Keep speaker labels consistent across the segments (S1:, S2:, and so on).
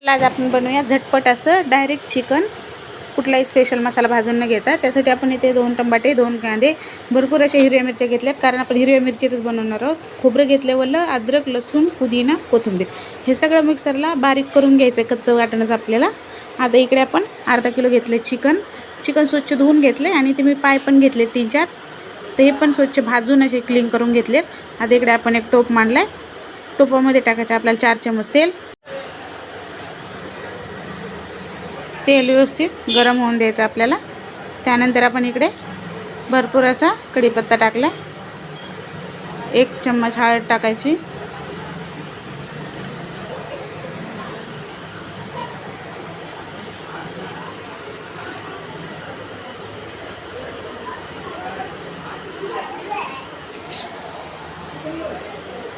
S1: आज आपण बनवूया झटपट असं डायरेक्ट चिकन, कुठलाही स्पेशल मसाला भाजून न घेता. त्यासाठी आपण इथे 2 टमाटे, 2 कांदे, भरपूर अशा हिरव्या मिरच्या घेतल्यात, कारण आपण हिरव्या मिरचीतच बनवणार आहोत. खोबरं घेतलं, वलं अद्रक, लसूण, पुदिना, कोथिंबीर हे सगळं मिक्सरला बारीक करून घ्यायचं, कच्चं वाटणच आपल्याला. आता इकडे आपण अर्धा किलो घेतले चिकन स्वच्छ धुवून घेतले आणि ते मी पाय पण घेतले 3-4, तर हे पण स्वच्छ भाजून असे क्लीन करून घेतलेत. आता इकडे आपण एक टोप मांडलाय, टोपामध्ये टाकायचं आपल्याला 4 चमच तेल. तेल व्यवस्थित गरम होऊन द्यायचं आपल्याला. त्यानंतर आपण इकडे भरपूर असा कढीपत्ता टाकला, 1 चम्मच हळद टाकायची,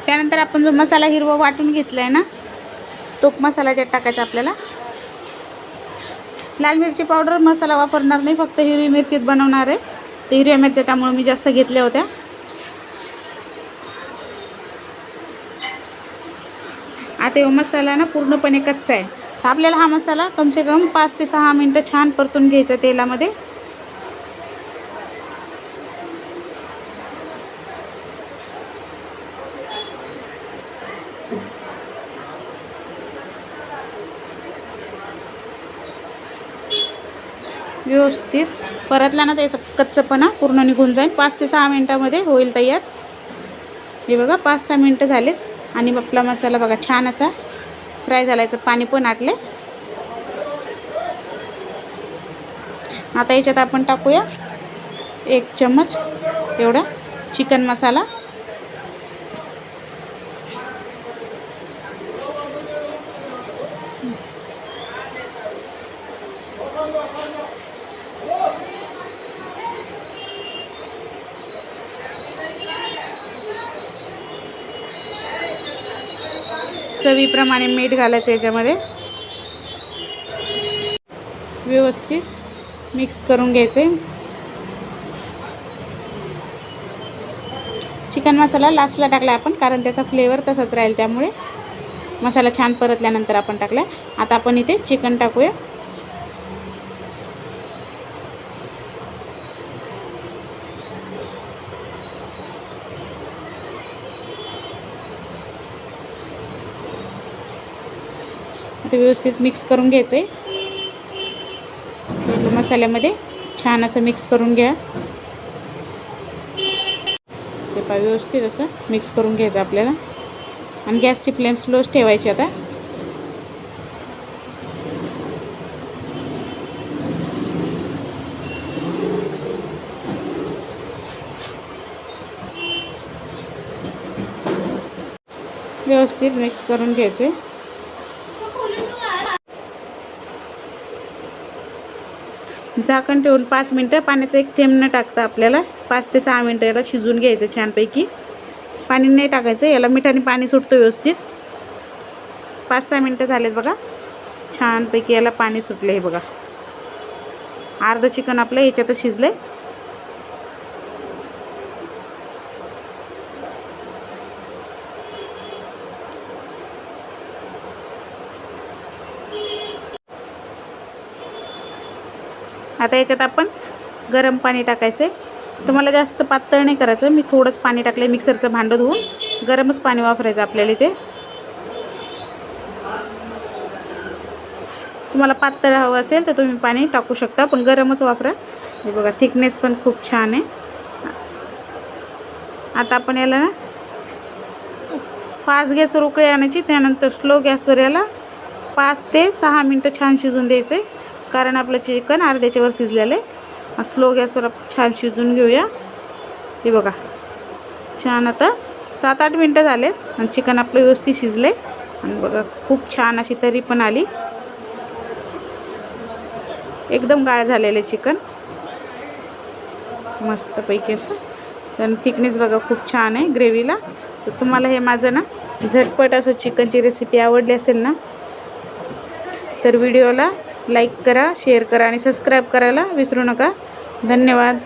S1: त्यानंतर आपण जो मसाला हिरवा वाटून घेतला आहे ना, तो मसाला ज्यात टाकायचा आपल्याला. लाल मिरची पावडर मसाला वापरणार नाही, फक्त हिरवी मिरचीत बनवणार आहे. ते हिरव्या मिरच्या त्यामुळे मी जास्त घेतल्या होत्या. आता हा मसाला ना पूर्णपणे कच्चा आहे, तर आपल्याला हा मसाला कमसे कम 5 ते 6 मिनटं छान परतून घ्यायचा तेलामध्ये. व्यवस्थित परतला ना त्याचा कच्चपणा पूर्ण निघून जाईल. 5 ते 6 मिनटामध्ये होईल तयार. हे बघा 5-6 मिनटं झालेत आणि आपला मसाला बघा छान असा फ्राय झालायचं, पाणी पण आटले. आता याच्यात आपण टाकूया 1 चम्मच एवढा चिकन मसाला. चवीप्रमाणे मीठ घालायचं याच्यामध्ये. व्यवस्थित मिक्स करून घ्यायचे. चिकन मसाला लास्टला टाकला आपण, कारण त्याचा फ्लेवर तसाच राहील, त्यामुळे मसाला छान परतल्यानंतर आपण टाकला. आता आपण इथे चिकन टाकूया. आता व्यवस्थित मिक्स करून घ्यायचं आहे. मसाल्यामध्ये छान असं मिक्स करून घ्या. ते पा व्यवस्थित असं मिक्स करून घ्यायचं आपल्याला आणि गॅसची फ्लेम स्लोच ठेवायची. आता व्यवस्थित मिक्स करून घ्यायचे. झाकण ठेवून 5 मिनटं, पाण्याचा एक थेंब न टाकता आपल्याला 5 ते 6 मिनटं याला शिजवून घ्यायचं छानपैकी. पाणी नाही टाकायचं, याला मिठाने पाणी सुटतं व्यवस्थित. 5-6 मिनटं झालेत बघा, छानपैकी याला पाणी सुटले. हे बघा अर्ध चिकन आपलं याच्यातच शिजलंय. आता याच्यात आपण गरम पाणी टाकायचं आहे. तुम्हाला जास्त पातळ नाही करायचं, मी थोडंच पाणी टाकलं आहे. मिक्सरचं भांडं धुवून गरमच पाणी वापरायचं आपल्याला इथे. तुम्हाला पातळ हवं असेल तर तुम्ही पाणी टाकू शकता, पण गरमच वापरा. हे बघा थिकनेस पण खूप छान आहे. आता आपण याला ना फास्ट गॅसवर उकळी आणायची, त्यानंतर स्लो गॅसवर याला 5 ते 6 मिनटं छान शिजून द्यायचं आहे, कारण आपलं चिकन अर्ध्याच्या वर शिजलेलं आहे. स्लो गॅसवर छान शिजून घेऊया. हे बघा छान आता 7-8 मिनटं झालेत आणि चिकन आपलं व्यवस्थित शिजले आणि बघा खूप छान अशी तरी पण आली. एकदम गाळ झालेले चिकन मस्तपैकी असं. तर थिकनेस बघा खूप छान आहे ग्रेव्हीला. तर तुम्हाला हे माझं ना झटपट असं चिकनची रेसिपी आवडली असेल ना, तर व्हिडिओला लाईक करा, शेअर करा आणि सबस्क्राईब करायला विसरू नका. धन्यवाद.